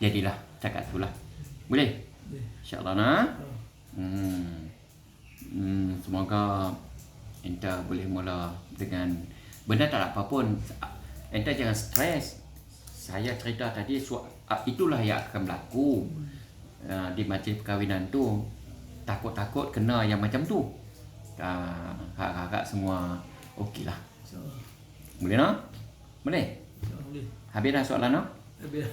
Jadilah cakap itulah. Boleh? InsyaAllah nah. Semoga enta boleh mula dengan benda tak apa pun. Enta jangan stres. Saya cerita tadi itulah yang akan berlaku di majlis perkahwinan tu. Takut-takut kena yang macam tu. Harap-harap semua okey lah. InsyaAllah. Boleh no? Boleh? InsyaAllah boleh. Habis dah soalan no? Habis.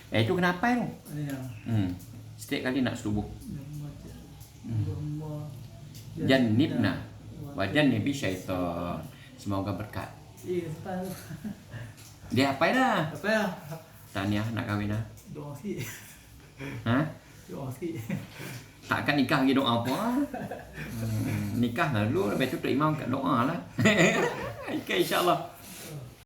Itu kenapa tu? Ini yang Setiap kali nak selubung. Allah. Jannibna wa jannibi syaitan. Semoga berkat. Sepan. Dia apa dah? Apa ya? Tahniah nak kahwin dah. Doa sikit. Ha? Doa sikit. Takkan nikah lagi doa apa? Nikah dulu lepas tu Tok Imam kat doa lah. Okay, insyaAllah.